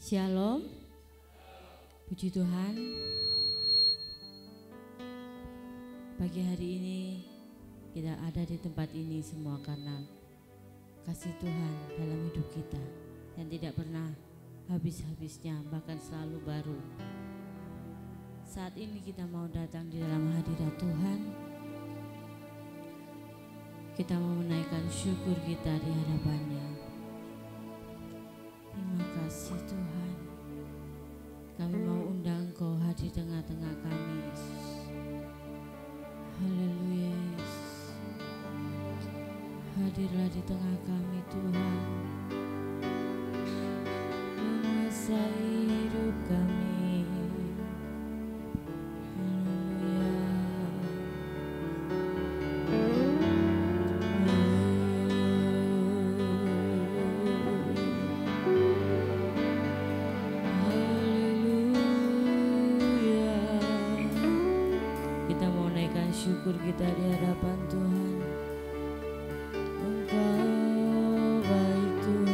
Shalom, puji Tuhan. Pagi hari ini kita ada di tempat ini semua karena kasih Tuhan dalam hidup kita yang tidak pernah habis-habisnya, bahkan selalu baru. Saat ini kita mau datang di dalam hadirat Tuhan. Kita mau menaikkan syukur kita di hadapannya. Terima kasih Tuhan. Kami mau undang Engkau hadir tengah-tengah kami, Yesus. Haleluya, Yesus. Hadirlah di tengah kami Tuhan. Menguasai hidup kami. Syukur kita di hadapan Tuhan. Engkau baik Tuhan.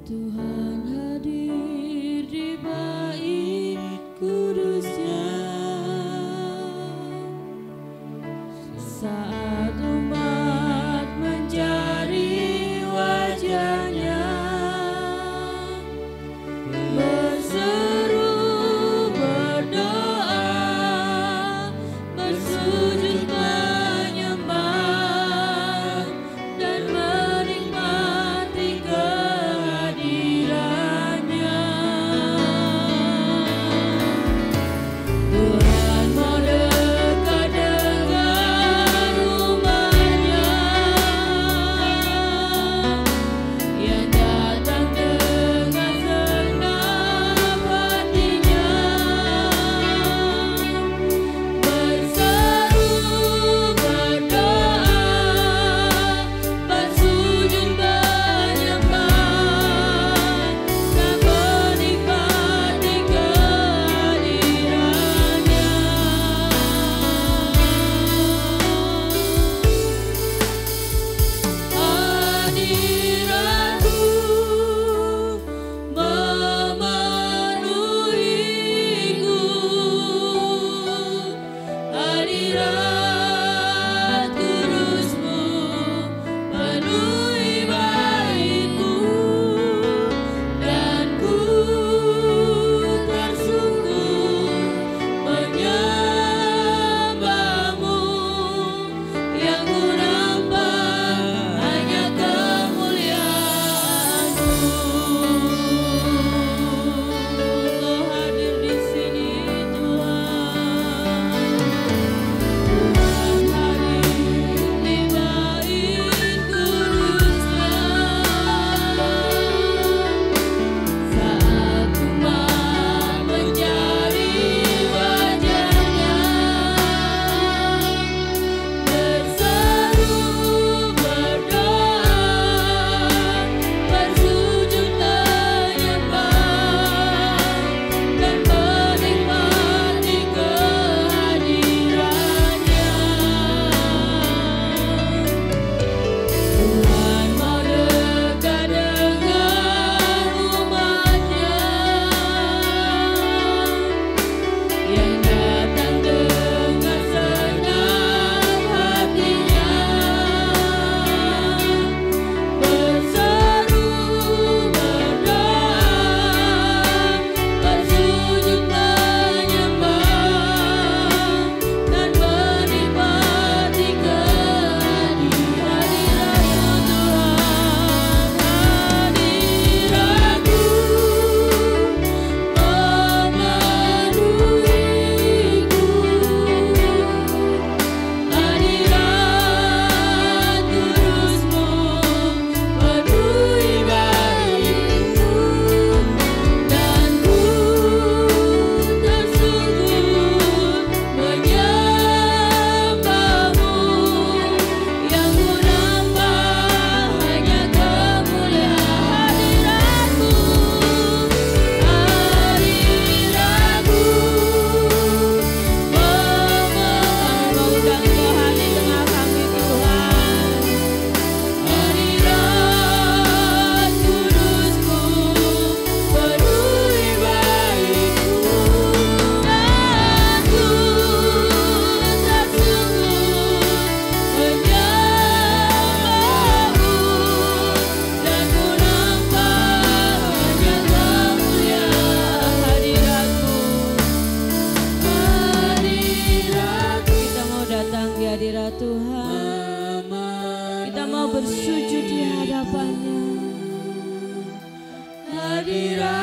Tuhan hadir di bait kudusnya saat umat mencari wajahnya, berseru, berdoa, bersujud menyembah dan menikmati kehadirannya. Tuhan mau dekat dengan datang di hadirat Tuhan. Kita mau bersujud di hadapannya. Hadirat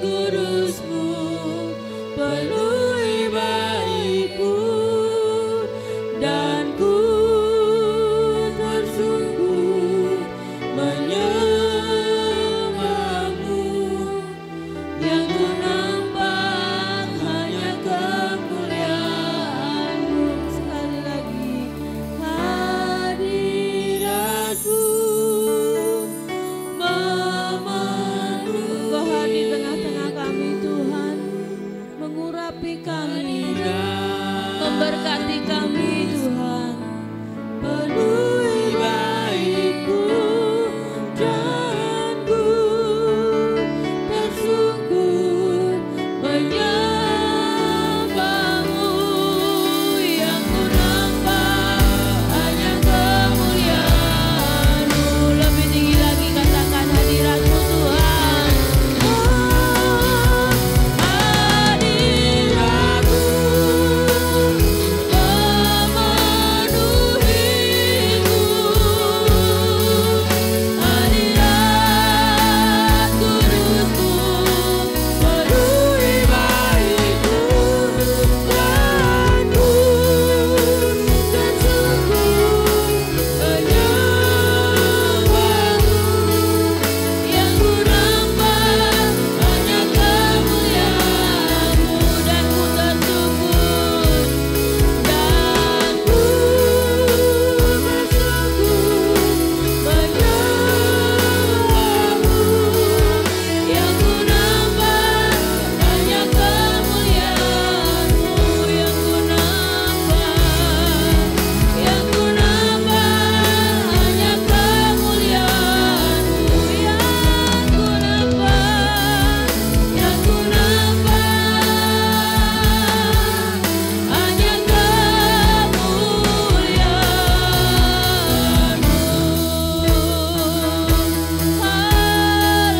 kudus-Mu penuhi baikku, dan ku bersungguh menyembah-Mu. Yang ku nampak hanya kemuliaan-Mu. Sekali lagi, hadirat-Mu memenuhi. Kau hadir tengah-tengah kami Tuhan, mengurapi kami, memberkati kami Tuhan. Penuhi baikku, dan ku tersungkur menyembah-Mu. Yang ku nampak hanya kemuliaan-Mu. Lebih tinggi lagi katakan hadirat-Mu Tuhan. Hadirat-Mu memenuhiku. Hadirat kudus-Mu penuhi baikku, dan ku tersungkur menyembah-Mu. Yang ku nampak hanya kemuliaan-Mu, dan ku tersungkur, dan ku bersunggur menyembah-Mu. Yang ku nampak hanya kemuliaan-Mu, yang ku nampak, yang ku nampak hanya kemuliaan-Mu, yang ku nampak, yang ku nampak hanya kemuliaan-Mu.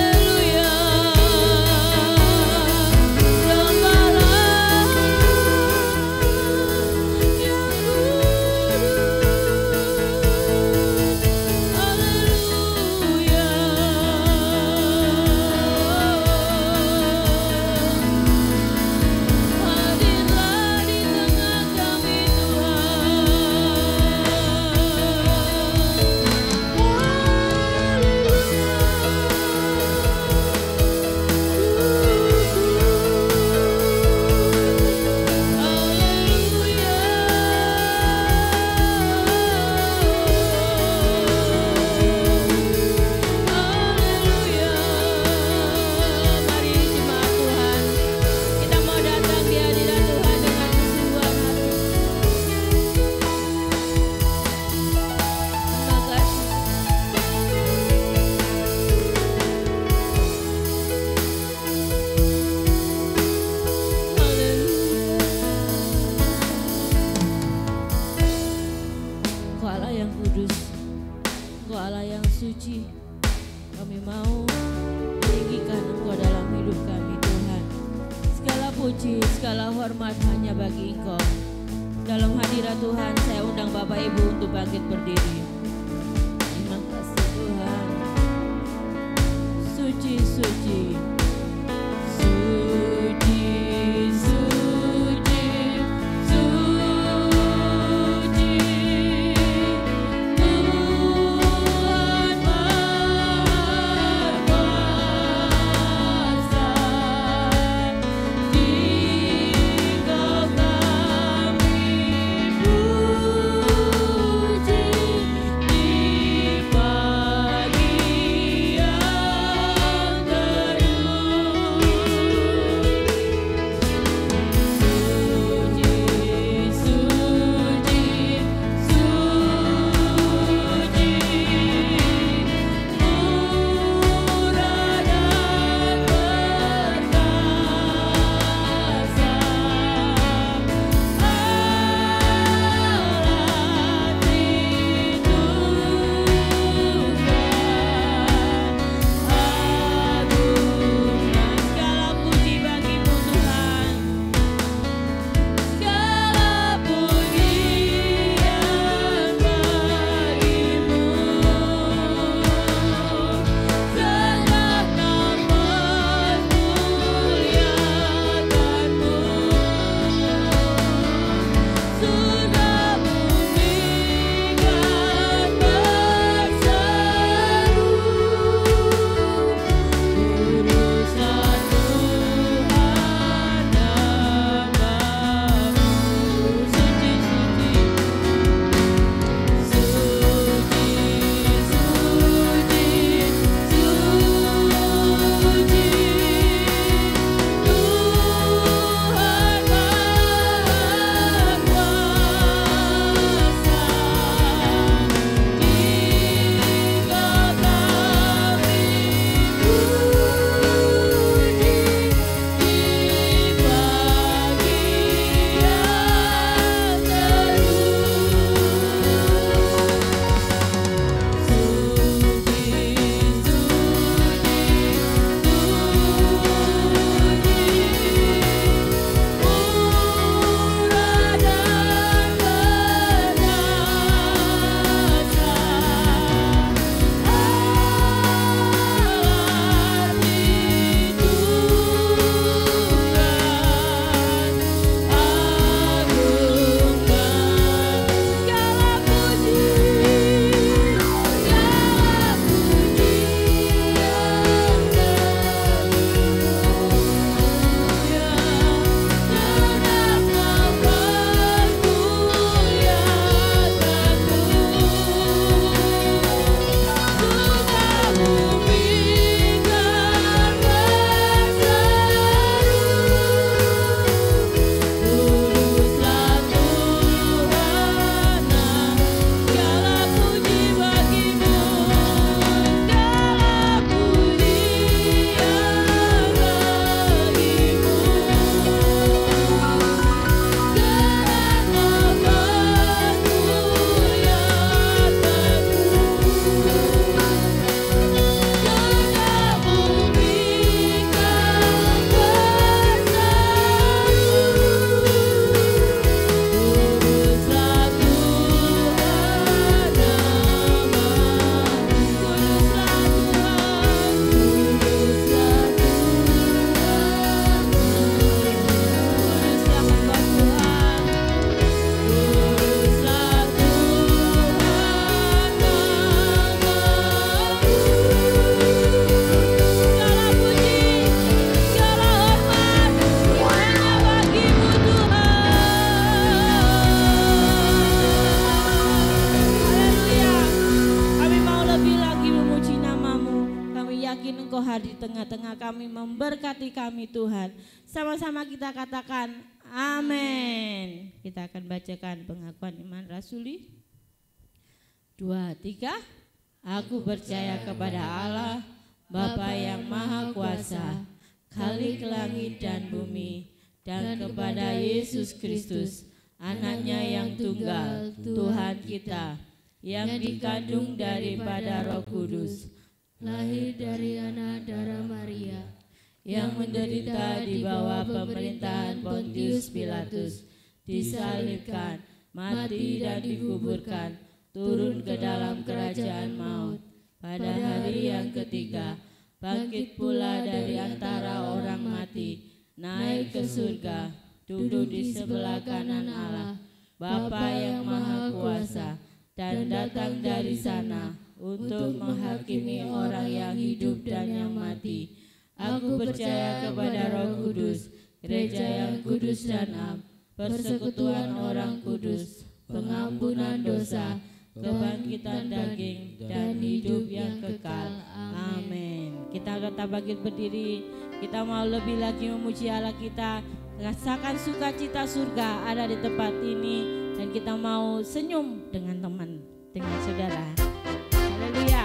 Haleluya. Hadirlah di tengah kami Mari jemaat Tuhan, kita mau datang di hadirat Tuhan dengan kesungguhan hati. Terima kasih. Engkau Allah yang kudus, Engkau Allah yang suci. Kami mau meninggikan Engkau dalam hidup kami Tuhan. Segala puji, segala hormat hanya bagi Engkau. Dalam hadirat Tuhan, saya undang Bapak Ibu untuk bangkit berdiri. Terima kasih Tuhan. Suci, suci. Suci, suci, suci. Tuhan berkuasa. Jika kami puji di pagi yang di tengah-tengah kami, memberkati kami Tuhan. Sama-sama kita katakan amin. Kita akan bacakan pengakuan iman rasuli. 2, 3. Aku percaya kepada Allah, Bapa yang Maha Kuasa, Khalik langit dan bumi, dan kepada Yesus Kristus, Anaknya yang tunggal, Tuhan kita, yang dikandung daripada Roh Kudus, lahir dari anak darah Maria, yang menderita di bawah pemerintahan Pontius Pilatus, disalibkan, mati dan dikuburkan, turun ke dalam kerajaan maut. Pada hari yang ketiga, bangkit pula dari antara orang mati, naik ke surga, duduk di sebelah kanan Allah, Bapa yang Maha Kuasa, dan datang dari sana untuk menghakimi orang yang hidup dan yang mati. Aku percaya kepada Roh Kudus, gereja yang kudus dan am, persekutuan orang kudus, pengampunan dosa, kebangkitan daging, dan hidup yang kekal. Amin. Kita tetap bangkit berdiri. Kita mau lebih lagi memuji Allah kita. Rasakan sukacita surga ada di tempat ini, dan kita mau senyum dengan teman, dengan saudara. Haleluya.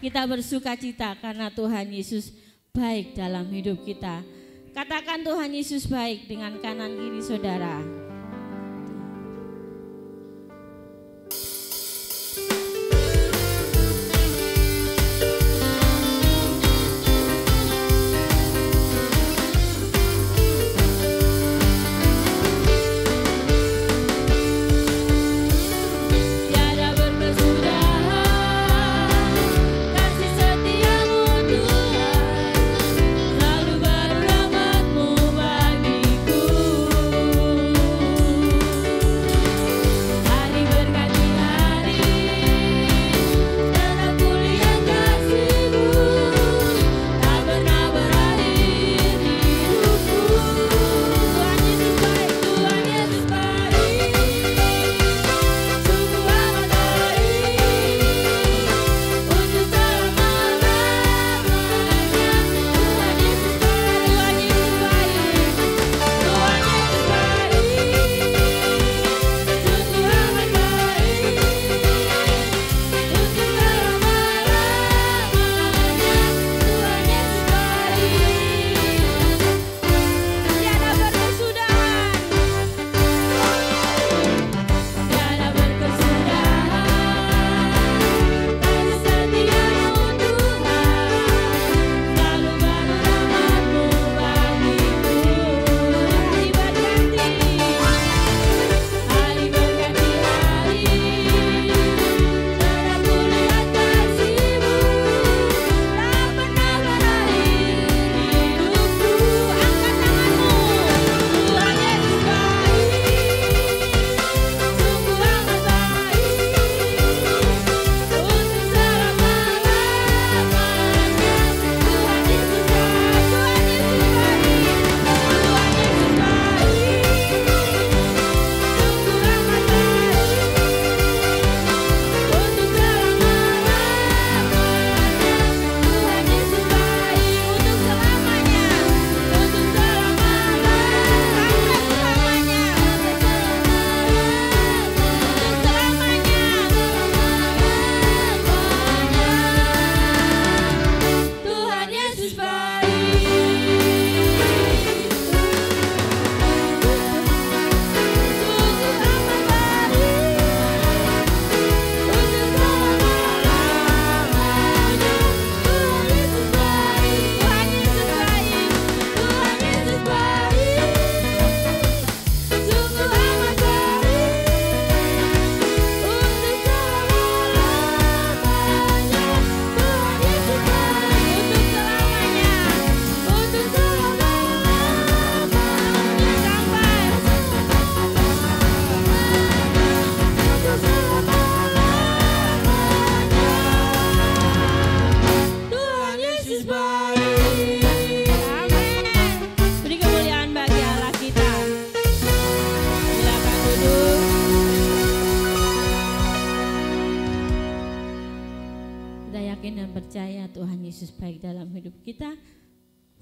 Kita bersukacita karena Tuhan Yesus baik dalam hidup kita. Katakan Tuhan Yesus baik dengan kanan kiri saudara. Lalu baru rahmat-Mu bagiku.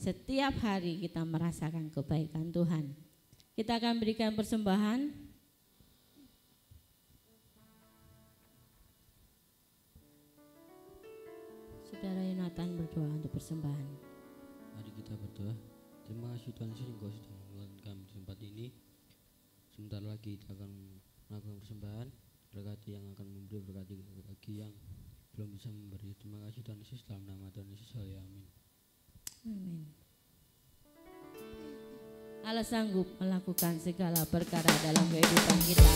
setiap hari kita merasakan kebaikan Tuhan. Kita akan berikan persembahan. Saudara Yonatan berdoa untuk persembahan. Mari kita berdoa. Terima kasih Tuhan Yesus, Engkau sudah mengumpulkan kami di tempat ini. Sebentar lagi kita akan melakukan persembahan. Berkati yang akan memberi, berkati bagi yang belum bisa memberi. Terima kasih Tuhan Yesus, dalam nama Tuhan Yesus, amin. Amin. Allah sanggup melakukan segala perkara dalam kehidupan kita.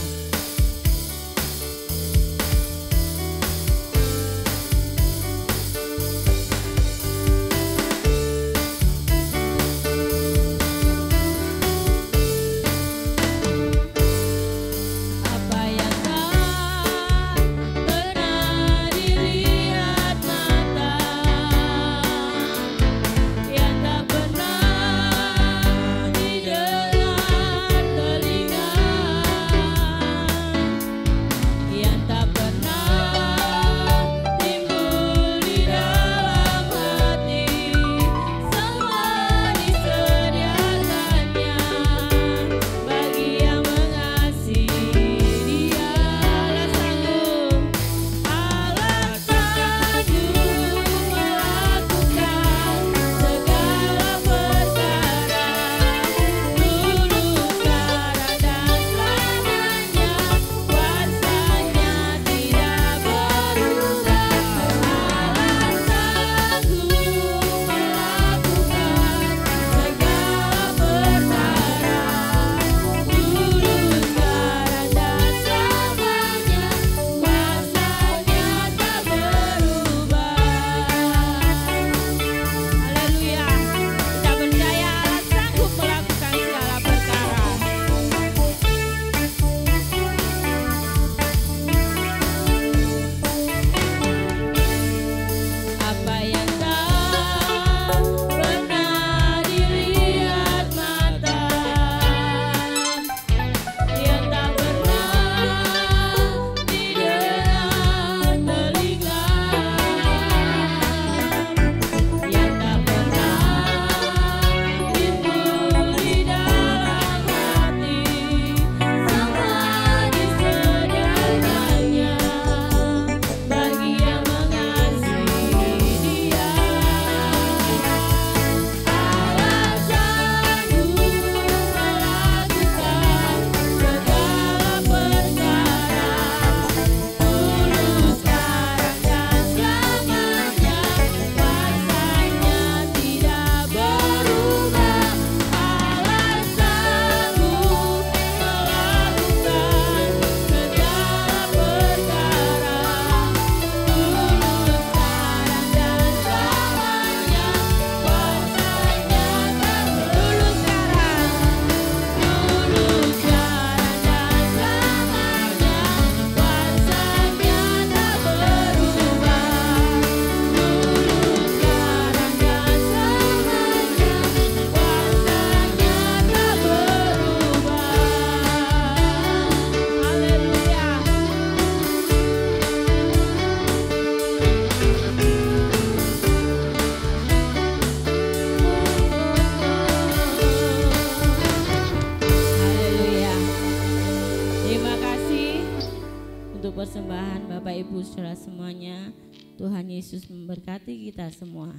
Persembahan Bapak Ibu saudara semuanya. Tuhan Yesus memberkati kita semua.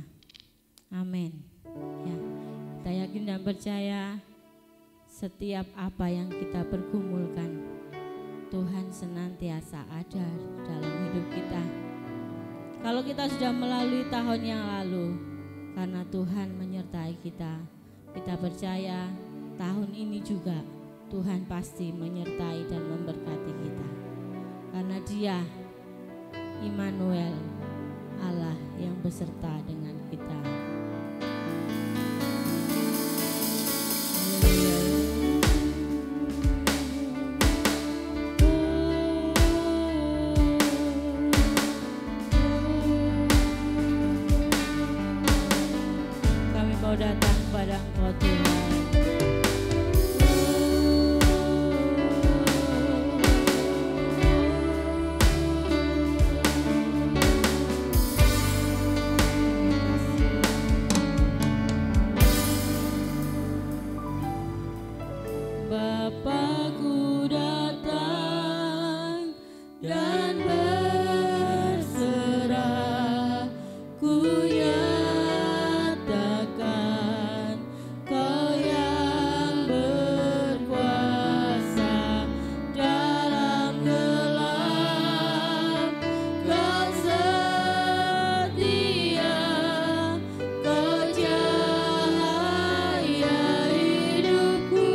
Amin. Ya, kita yakin dan percaya setiap apa yang kita pergumulkan, Tuhan senantiasa ada dalam hidup kita. Kalau kita sudah melalui tahun yang lalu, karena Tuhan menyertai kita, kita percaya tahun ini juga Tuhan pasti menyertai dan memberkati kita. Karena Dia Immanuel, Allah yang beserta dengan kita. Kami mau datang kepada Engkau Tuhan. Bapa-Ku datang dan berserah, ku nyatakan Kau yang berkuasa dalam gelap. Kau setia, Kau cahaya hidupku.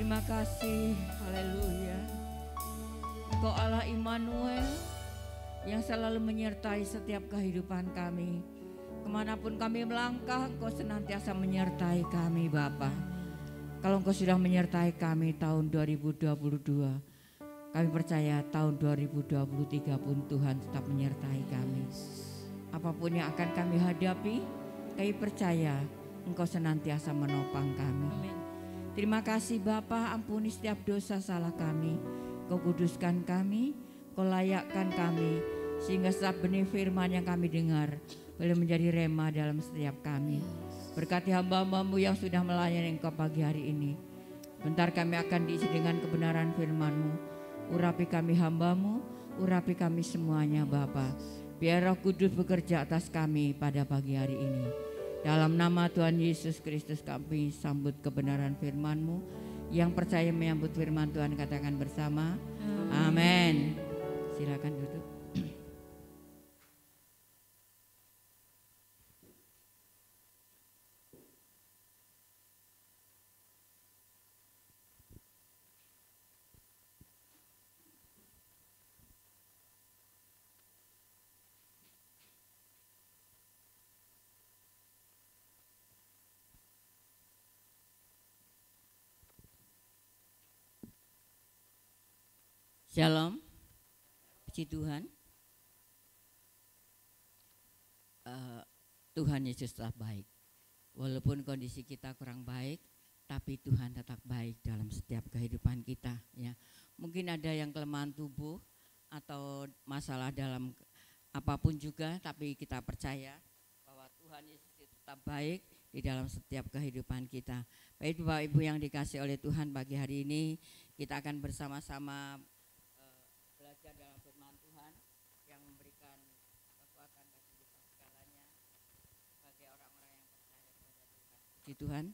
Terima kasih, haleluya. Engkau Allah Immanuel yang selalu menyertai setiap kehidupan kami. Kemanapun kami melangkah, Engkau senantiasa menyertai kami Bapa. Kalau Engkau sudah menyertai kami tahun 2022, kami percaya tahun 2023 pun Tuhan tetap menyertai kami. Apapun yang akan kami hadapi, kami percaya Engkau senantiasa menopang kami. Amin. Terima kasih Bapa, ampuni setiap dosa salah kami. Kau kuduskan kami, Kau layakkan kami, sehingga setiap benih firman yang kami dengar boleh menjadi rema dalam setiap kami. Berkati hamba-hambamu yang sudah melayani Engkau pagi hari ini. Bentar kami akan diisi dengan kebenaran firman-Mu. Urapi kami hamba-Mu, urapi kami semuanya Bapa. Biar Roh Kudus bekerja atas kami pada pagi hari ini. Dalam nama Tuhan Yesus Kristus kami sambut kebenaran firman-Mu. Yang percaya menyambut firman Tuhan katakan bersama, amin. Silakan duduk. Shalom, puji Tuhan. Tuhan Yesus tetap baik. Walaupun kondisi kita kurang baik, tapi Tuhan tetap baik dalam setiap kehidupan kita. Ya, mungkin ada yang kelemahan tubuh atau masalah dalam apapun juga, tapi kita percaya bahwa Tuhan Yesus tetap baik di dalam setiap kehidupan kita. Baik Bapak Ibu yang dikasih oleh Tuhan, pagi hari ini kita akan bersama-sama belajar dalam firman Tuhan yang memberikan kekuatan bagi kita segalanya sebagai orang-orang yang percaya kepada Tuhan. Puji Tuhan,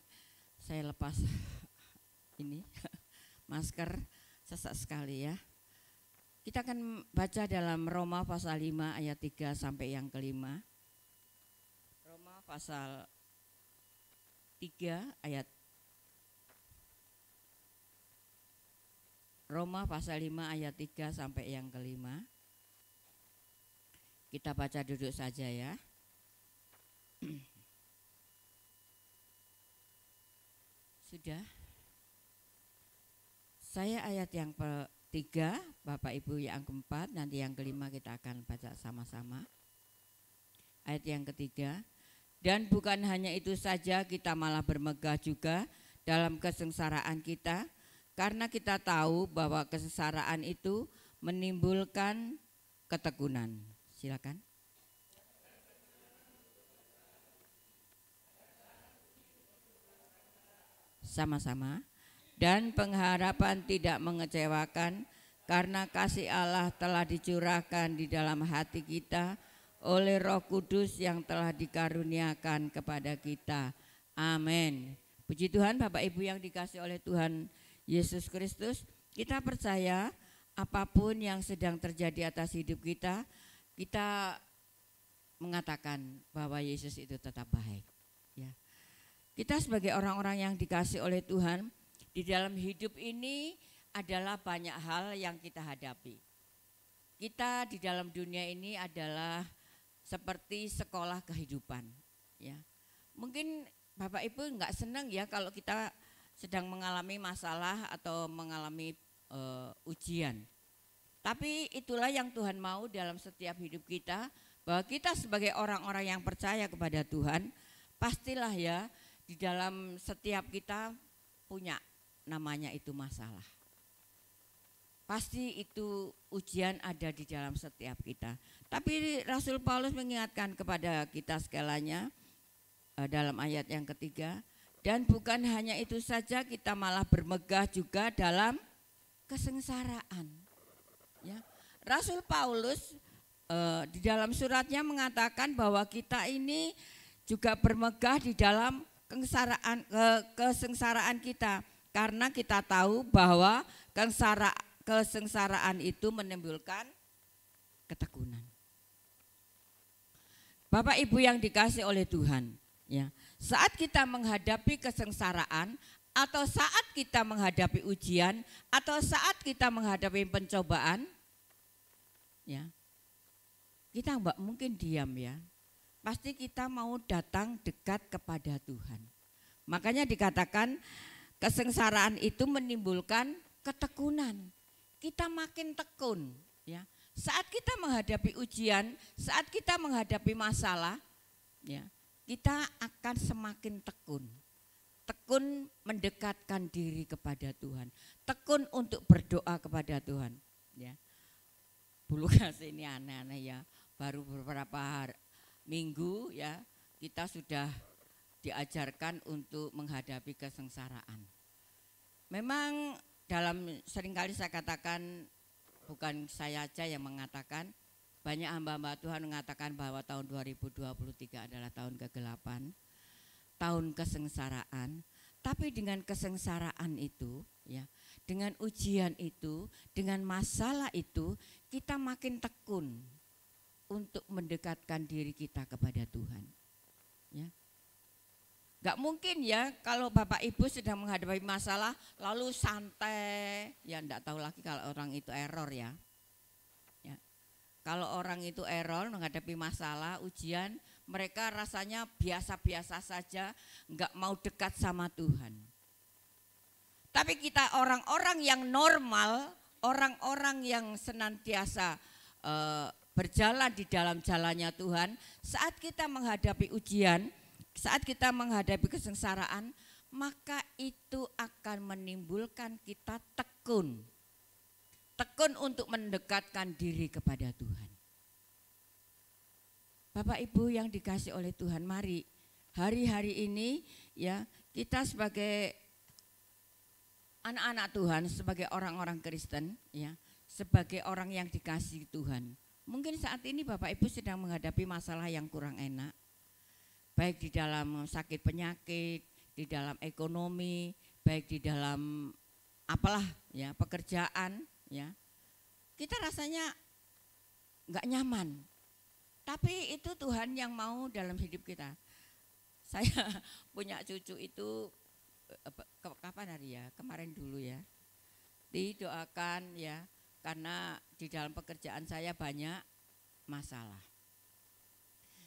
saya lepas ini masker, sesak sekali ya. Kita akan baca dalam Roma pasal 5 ayat 3 sampai yang kelima. Roma pasal 3 ayat Roma pasal 5 ayat 3 sampai yang kelima. Kita baca duduk saja ya. Sudah. Saya ayat yang ketiga, Bapak Ibu yang keempat, nanti yang kelima kita akan baca sama-sama. Ayat yang ketiga. Dan bukan hanya itu saja, kita malah bermegah juga dalam kesengsaraan kita, karena kita tahu bahwa kesengsaraan itu menimbulkan ketekunan. Silakan. Sama-sama. Dan pengharapan tidak mengecewakan, karena kasih Allah telah dicurahkan di dalam hati kita oleh Roh Kudus yang telah dikaruniakan kepada kita. Amin. Puji Tuhan, Bapak Ibu yang dikasih oleh Tuhan Yesus Kristus, kita percaya apapun yang sedang terjadi atas hidup kita, kita mengatakan bahwa Yesus itu tetap baik. Ya. Kita sebagai orang-orang yang dikasih oleh Tuhan, di dalam hidup ini adalah banyak hal yang kita hadapi. Kita di dalam dunia ini adalah seperti sekolah kehidupan. Ya. Mungkin Bapak Ibu enggak senang ya kalau kita sedang mengalami masalah atau mengalami ujian. Tapi itulah yang Tuhan mau dalam setiap hidup kita, bahwa kita sebagai orang-orang yang percaya kepada Tuhan, pastilah ya di dalam setiap kita punya namanya itu masalah. Pasti itu ujian ada di dalam setiap kita. Tapi Rasul Paulus mengingatkan kepada kita segalanya dalam ayat yang ketiga, dan bukan hanya itu saja, kita malah bermegah juga dalam kesengsaraan. Ya. Rasul Paulus di dalam suratnya mengatakan bahwa kita ini juga bermegah di dalam kesengsaraan kita, karena kita tahu bahwa kesengsaraan itu menimbulkan ketekunan. Bapak Ibu yang dikasih oleh Tuhan, ya. Saat kita menghadapi kesengsaraan, atau saat kita menghadapi ujian, atau saat kita menghadapi pencobaan, ya, kita enggak mungkin diam ya. Pasti kita mau datang dekat kepada Tuhan. Makanya dikatakan kesengsaraan itu menimbulkan ketekunan. Kita makin tekun, ya. Saat kita menghadapi ujian, saat kita menghadapi masalah, ya, kita akan semakin tekun. Tekun mendekatkan diri kepada Tuhan, tekun untuk berdoa kepada Tuhan. Ya, bulu kasih ini aneh-aneh ya. Baru beberapa minggu ya kita sudah diajarkan untuk menghadapi kesengsaraan. Memang seringkali saya katakan, bukan saya aja yang mengatakan, banyak hamba-hamba Tuhan mengatakan bahwa tahun 2023 adalah tahun ke-8. Tahun kesengsaraan, tapi dengan kesengsaraan itu, ya, dengan ujian itu, dengan masalah itu, kita makin tekun untuk mendekatkan diri kita kepada Tuhan. Ya, gak mungkin ya kalau Bapak Ibu sedang menghadapi masalah lalu santai, ya ndak tahu lagi kalau orang itu error ya. Ya, kalau orang itu error menghadapi masalah, ujian, mereka rasanya biasa-biasa saja, enggak mau dekat sama Tuhan. Tapi kita orang-orang yang normal, orang-orang yang senantiasa berjalan di dalam jalannya Tuhan, saat kita menghadapi ujian, saat kita menghadapi kesengsaraan, maka itu akan menimbulkan kita tekun. Tekun untuk mendekatkan diri kepada Tuhan. Bapak Ibu yang dikasih oleh Tuhan, mari hari-hari ini ya kita sebagai anak-anak Tuhan, sebagai orang-orang Kristen ya, sebagai orang yang dikasih Tuhan. Mungkin saat ini Bapak Ibu sedang menghadapi masalah yang kurang enak. Baik di dalam sakit penyakit, di dalam ekonomi, baik di dalam apalah ya, pekerjaan ya. Kita rasanya enggak nyaman. Tapi itu Tuhan yang mau dalam hidup kita. Saya punya cucu itu kapan hari ya? Kemarin dulu ya. Didoakan ya, karena di dalam pekerjaan saya banyak masalah.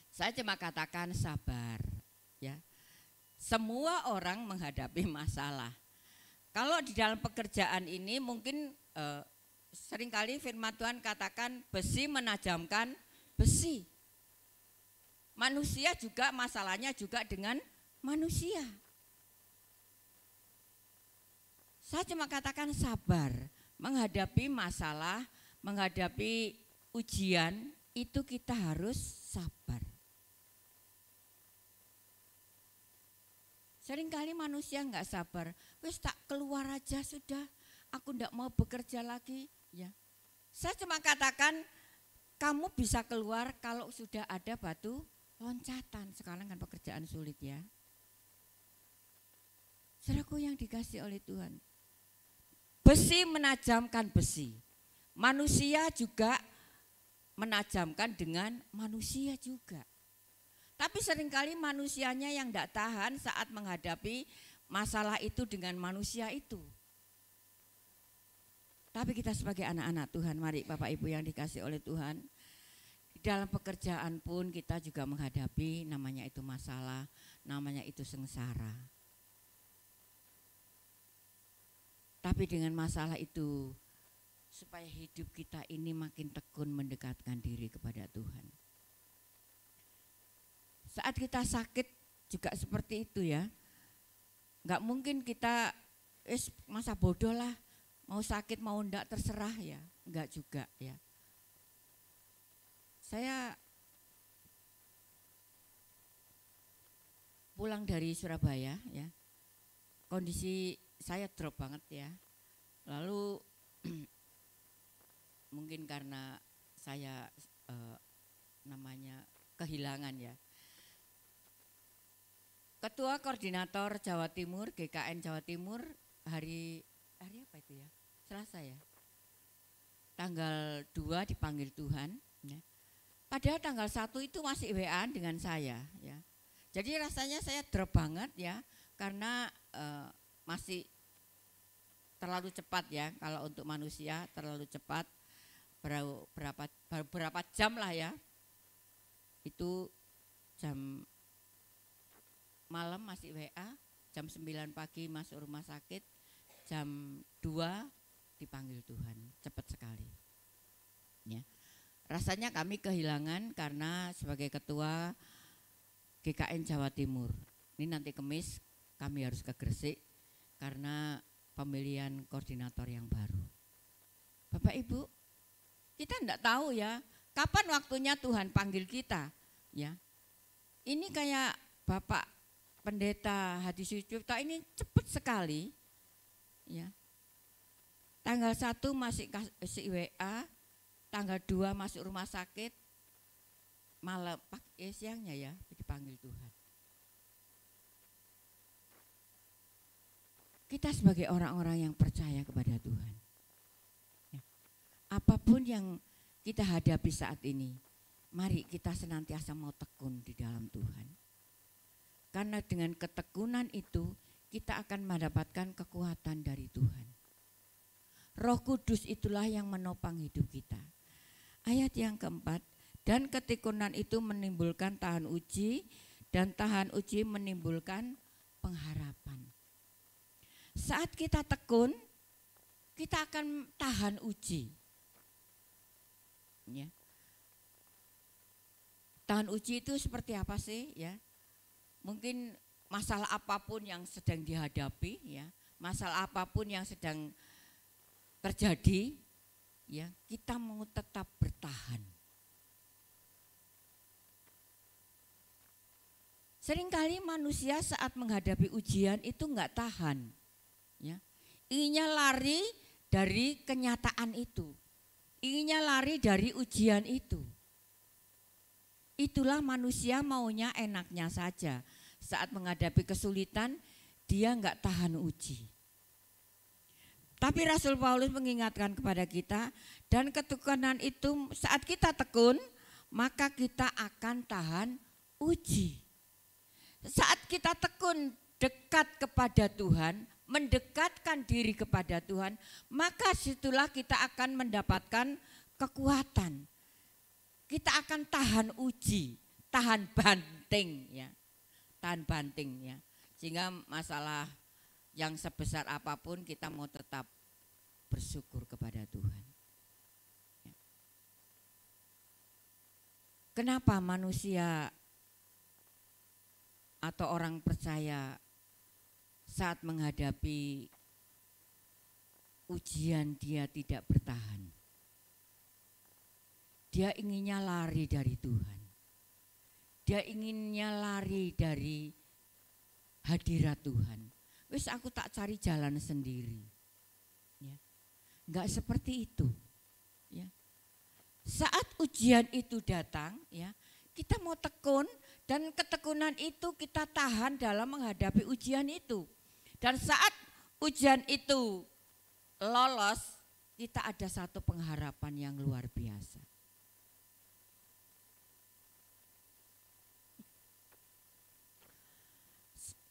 Saya cuma katakan sabar ya. Semua orang menghadapi masalah. Kalau di dalam pekerjaan ini mungkin seringkali firman Tuhan katakan besi menajamkan besi. Manusia juga masalahnya juga dengan manusia. Saya cuma katakan sabar, menghadapi masalah, menghadapi ujian itu kita harus sabar. Seringkali manusia enggak sabar, wis tak keluar aja sudah, aku enggak mau bekerja lagi, ya. Saya cuma katakan kamu bisa keluar kalau sudah ada batu loncatan. Sekarang kan pekerjaan sulit ya. Saudaraku yang dikasih oleh Tuhan. Besi menajamkan besi. Manusia juga menajamkan dengan manusia juga. Tapi seringkali manusianya yang tidak tahan saat menghadapi masalah itu dengan manusia itu. Tapi kita sebagai anak-anak Tuhan, mari Bapak Ibu yang dikasih oleh Tuhan, di dalam pekerjaan pun kita juga menghadapi namanya itu masalah, namanya itu sengsara. Tapi dengan masalah itu, supaya hidup kita ini makin tekun mendekatkan diri kepada Tuhan. Saat kita sakit juga seperti itu ya. Enggak mungkin kita masa bodoh lah, mau sakit mau enggak terserah ya. Enggak juga ya. Saya pulang dari Surabaya ya. Kondisi saya drop banget ya. Lalu mungkin karena saya namanya kehilangan ya. Ketua Koordinator Jawa Timur, GKN Jawa Timur, hari apa itu ya? Selasa ya. Tanggal 2 dipanggil Tuhan. Ya. Padahal tanggal 1 itu masih WA-an dengan saya. Ya. Jadi rasanya saya drop banget ya, karena masih terlalu cepat ya, kalau untuk manusia terlalu cepat, berapa jam lah ya, itu jam malam masih WA, jam 9 pagi masuk rumah sakit, jam 2 dipanggil Tuhan, cepat sekali. Ya. Rasanya kami kehilangan karena sebagai ketua GKN Jawa Timur, ini nanti Kamis kami harus ke Gresik karena pemilihan koordinator yang baru. Bapak Ibu, kita enggak tahu ya, kapan waktunya Tuhan panggil kita, ya. Ini kayak Bapak Pendeta Hadi Sucipto ini cepat sekali, ya. Tanggal 1 masih kasih WA, tanggal 2 masuk rumah sakit, malam siangnya ya dipanggil Tuhan. Kita sebagai orang-orang yang percaya kepada Tuhan, ya, apapun yang kita hadapi saat ini, mari kita senantiasa mau tekun di dalam Tuhan. Karena dengan ketekunan itu kita akan mendapatkan kekuatan dari Tuhan. Roh Kudus itulah yang menopang hidup kita. Ayat yang keempat, dan ketekunan itu menimbulkan tahan uji, dan tahan uji menimbulkan pengharapan. Saat kita tekun, kita akan tahan uji. Ya. Tahan uji itu seperti apa sih? Ya, mungkin masalah apapun yang sedang dihadapi, ya, masalah apapun yang sedang terjadi, ya, kita mau tetap bertahan. Seringkali manusia saat menghadapi ujian itu enggak tahan. Ya, inginnya lari dari kenyataan itu, inginnya lari dari ujian itu. Itulah manusia maunya enaknya saja. Saat menghadapi kesulitan, dia enggak tahan uji. Tapi Rasul Paulus mengingatkan kepada kita, dan ketekunan itu saat kita tekun, maka kita akan tahan uji. Saat kita tekun dekat kepada Tuhan, mendekatkan diri kepada Tuhan, maka situlah kita akan mendapatkan kekuatan. Kita akan tahan uji, tahan banting, ya, tahan banting, ya. Sehingga masalah yang sebesar apapun kita mau tetap bersyukur kepada Tuhan. Ya. Kenapa manusia atau orang percaya saat menghadapi ujian dia tidak bertahan? Dia inginnya lari dari Tuhan. Dia inginnya lari dari hadirat Tuhan. Wis aku tak cari jalan sendiri. Ya. Enggak seperti itu. Ya. Saat ujian itu datang, ya, kita mau tekun, dan ketekunan itu kita tahan dalam menghadapi ujian itu. Dan saat ujian itu lolos, kita ada satu pengharapan yang luar biasa.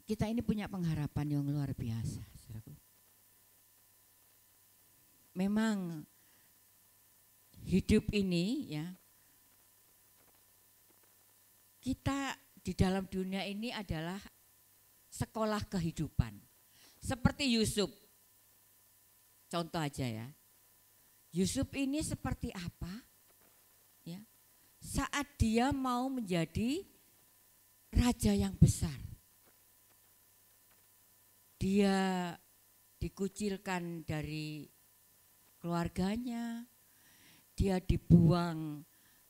Kita ini punya pengharapan yang luar biasa, saudaraku. Memang hidup ini, ya, kita di dalam dunia ini adalah sekolah kehidupan. Seperti Yusuf, contoh aja ya. Yusuf ini seperti apa? Ya, saat dia mau menjadi raja yang besar, dia dikucilkan dari keluarganya, dia dibuang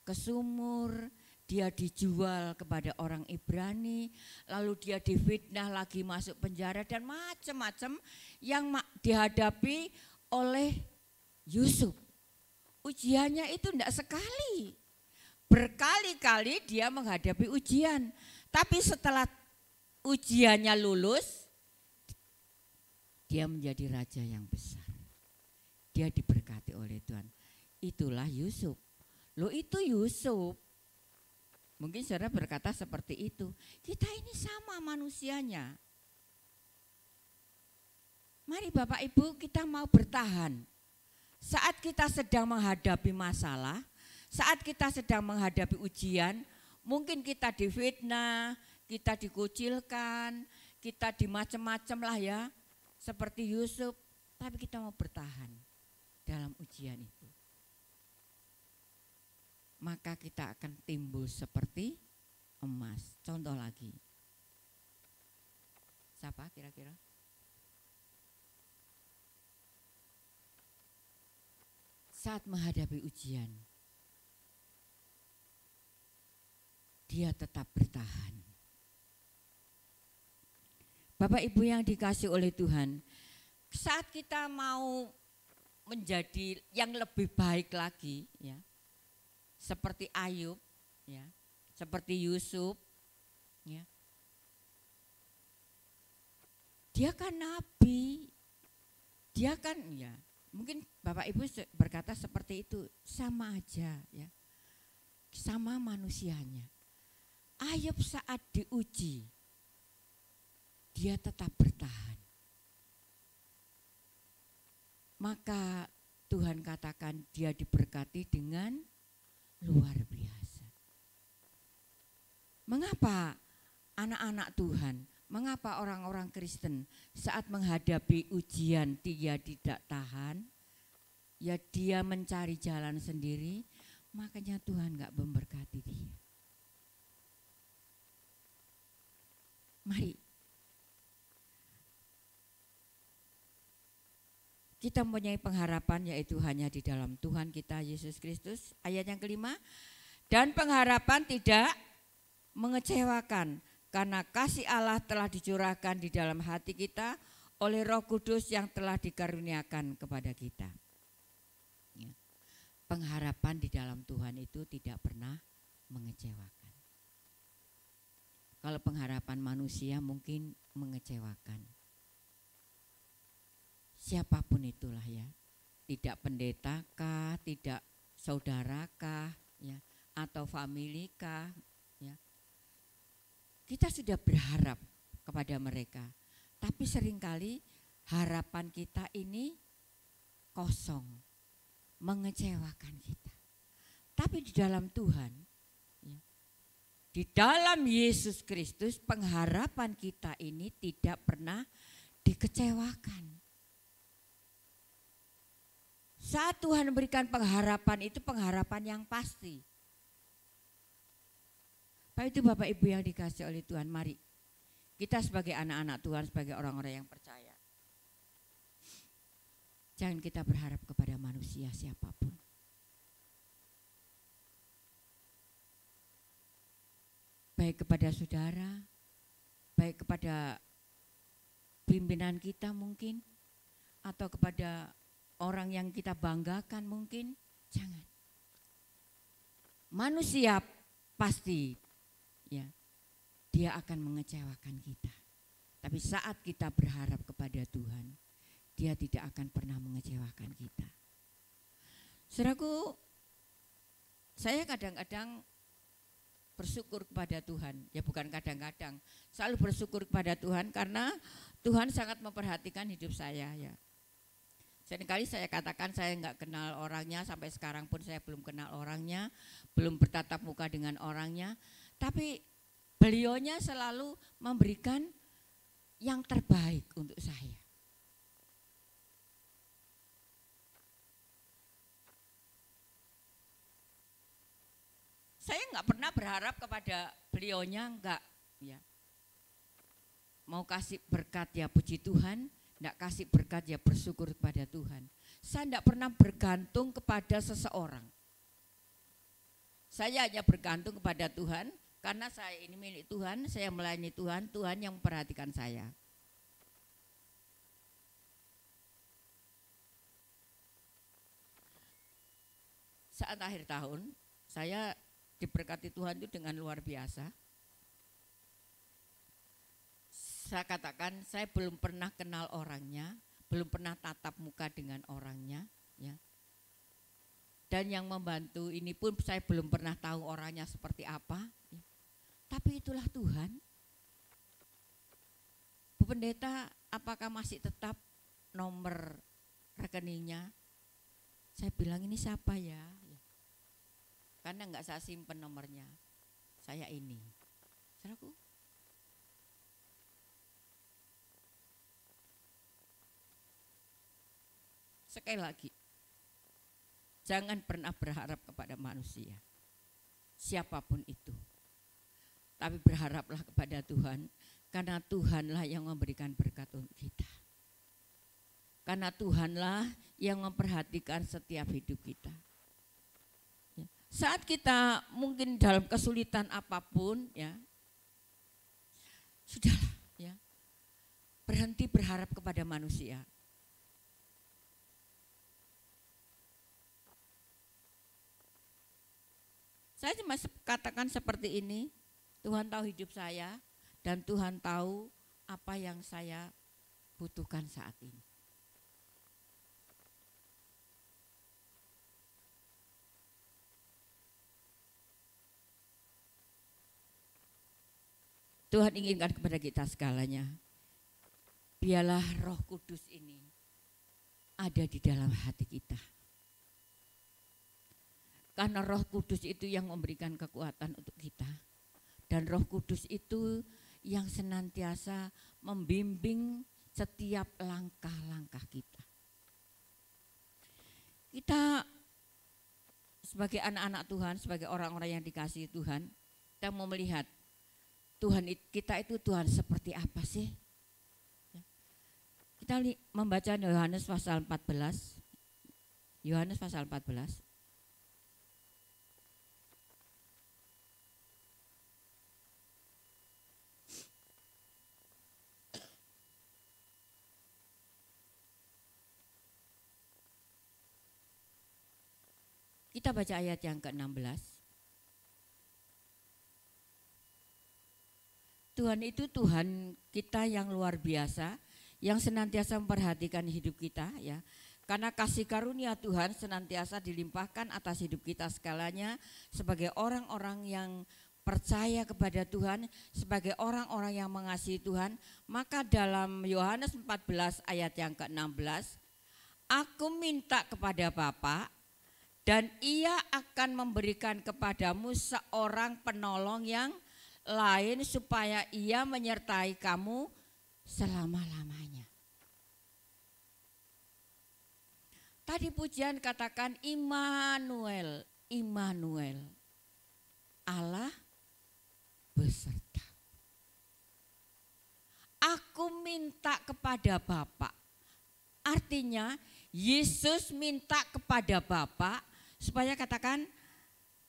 ke sumur, dia dijual kepada orang Ibrani, lalu dia difitnah lagi masuk penjara, dan macam-macam yang dihadapi oleh Yusuf. Ujiannya itu tidak sekali, berkali-kali dia menghadapi ujian. Tapi setelah ujiannya lulus, dia menjadi raja yang besar. Dia diberkati oleh Tuhan. Itulah Yusuf. Loh, itu Yusuf. Mungkin saudara berkata seperti itu. Kita ini sama manusianya. Mari Bapak Ibu kita mau bertahan. Saat kita sedang menghadapi masalah, saat kita sedang menghadapi ujian, mungkin kita difitnah, kita dikucilkan, kita dimacam-macam lah ya, seperti Yusuf, tapi kita mau bertahan dalam ujian itu. Maka kita akan timbul seperti emas. Contoh lagi. Siapa kira-kira? Saat menghadapi ujian, dia tetap bertahan. Bapak Ibu yang dikasih oleh Tuhan, saat kita mau menjadi yang lebih baik lagi, ya, seperti Ayub, ya, seperti Yusuf, ya, dia kan nabi, dia kan ya. Mungkin Bapak Ibu berkata seperti itu, sama aja ya, sama manusianya. Ayub saat diuji, dia tetap bertahan. Maka Tuhan katakan dia diberkati dengan luar biasa. Mengapa anak-anak Tuhan, mengapa orang-orang Kristen saat menghadapi ujian dia tidak tahan, ya dia mencari jalan sendiri, makanya Tuhan gak memberkati dia. Mari kita mempunyai pengharapan, yaitu hanya di dalam Tuhan kita Yesus Kristus. Ayat yang kelima, dan pengharapan tidak mengecewakan, karena kasih Allah telah dicurahkan di dalam hati kita oleh Roh Kudus yang telah dikaruniakan kepada kita. Ya. Pengharapan di dalam Tuhan itu tidak pernah mengecewakan. Kalau pengharapan manusia mungkin mengecewakan. Siapapun itulah ya, tidak pendeta kah, tidak saudara kah, ya, atau famili kah, ya. Kita sudah berharap kepada mereka, tapi seringkali harapan kita ini kosong, mengecewakan kita. Tapi di dalam Tuhan, ya, di dalam Yesus Kristus, pengharapan kita ini tidak pernah dikecewakan. Saat Tuhan memberikan pengharapan itu pengharapan yang pasti. Itu Bapak Ibu yang dikasih oleh Tuhan, mari kita sebagai anak-anak Tuhan, sebagai orang-orang yang percaya, jangan kita berharap kepada manusia siapapun. Baik kepada saudara, baik kepada pimpinan kita mungkin, atau kepada orang yang kita banggakan mungkin, jangan. Manusia pasti, ya, dia akan mengecewakan kita. Tapi saat kita berharap kepada Tuhan, dia tidak akan pernah mengecewakan kita. Saudaraku, saya kadang-kadang bersyukur kepada Tuhan. Ya bukan kadang-kadang, selalu bersyukur kepada Tuhan karena Tuhan sangat memperhatikan hidup saya, ya. Seringkali saya katakan saya enggak kenal orangnya, sampai sekarang pun saya belum kenal orangnya, belum bertatap muka dengan orangnya. Tapi beliaunya selalu memberikan yang terbaik untuk saya. Saya enggak pernah berharap kepada beliaunya, enggak, ya. Mau kasih berkat ya puji Tuhan, enggak kasih berkat ya bersyukur kepada Tuhan. Saya enggak pernah bergantung kepada seseorang. Saya hanya bergantung kepada Tuhan. Karena saya ini milik Tuhan, saya melayani Tuhan, Tuhan yang memperhatikan saya. Saat akhir tahun, saya diberkati Tuhan itu dengan luar biasa. Saya katakan, saya belum pernah kenal orangnya, belum pernah tatap muka dengan orangnya, ya. Dan yang membantu ini pun saya belum pernah tahu orangnya seperti apa, ya. Tapi itulah Tuhan. Bu Pendeta, apakah masih tetap nomor rekeningnya. Saya bilang ini siapa ya? Karena enggak saya simpen nomornya. Saya ini. Saudaraku, sekali lagi, jangan pernah berharap kepada manusia, siapapun itu. Tapi berharaplah kepada Tuhan, karena Tuhanlah yang memberikan berkat untuk kita. Karena Tuhanlah yang memperhatikan setiap hidup kita. Saat kita mungkin dalam kesulitan apapun, ya, sudahlah, ya, berhenti berharap kepada manusia. Saya cuma katakan seperti ini, Tuhan tahu hidup saya dan Tuhan tahu apa yang saya butuhkan saat ini. Tuhan inginkan kepada kita segalanya, biarlah Roh Kudus ini ada di dalam hati kita. Karena Roh Kudus itu yang memberikan kekuatan untuk kita. Dan Roh Kudus itu yang senantiasa membimbing setiap langkah-langkah kita. Kita sebagai anak-anak Tuhan, sebagai orang-orang yang dikasihi Tuhan, kita mau melihat Tuhan kita itu Tuhan seperti apa sih? Kita membaca Yohanes pasal 14. Yohanes pasal 14. Kita baca ayat yang ke-16. Tuhan itu Tuhan kita yang luar biasa, yang senantiasa memperhatikan hidup kita, ya. Karena kasih karunia Tuhan senantiasa dilimpahkan atas hidup kita segalanya sebagai orang-orang yang percaya kepada Tuhan, sebagai orang-orang yang mengasihi Tuhan. Maka dalam Yohanes 14 ayat yang ke-16, aku minta kepada Bapa dan Ia akan memberikan kepadamu seorang penolong yang lain supaya Ia menyertai kamu selama-lamanya. Tadi pujian katakan Immanuel, Immanuel, Allah beserta. Aku minta kepada Bapa. Artinya Yesus minta kepada Bapa supaya katakan,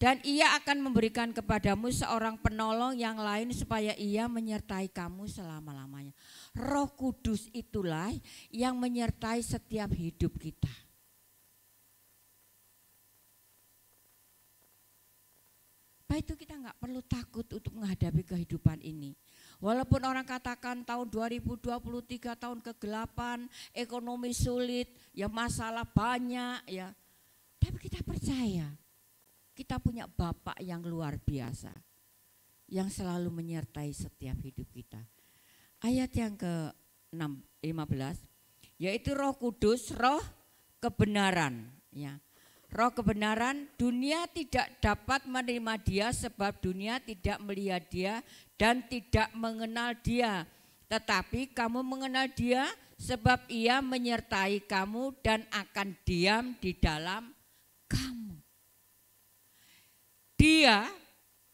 dan Ia akan memberikan kepadamu seorang penolong yang lain supaya Ia menyertai kamu selama-lamanya. Roh Kudus itulah yang menyertai setiap hidup kita. Baik itu kita nggak perlu takut untuk menghadapi kehidupan ini. Walaupun orang katakan tahun 2023 tahun kegelapan, ekonomi sulit, ya masalah banyak, ya. Tapi kita percaya. Kita punya Bapa yang luar biasa, yang selalu menyertai setiap hidup kita. Ayat yang ke-15, yaitu Roh Kudus, Roh kebenaran. Ya. Roh kebenaran, dunia tidak dapat menerima Dia sebab dunia tidak melihat Dia dan tidak mengenal Dia. Tetapi kamu mengenal Dia sebab Ia menyertai kamu dan akan diam di dalam kamu. Dia,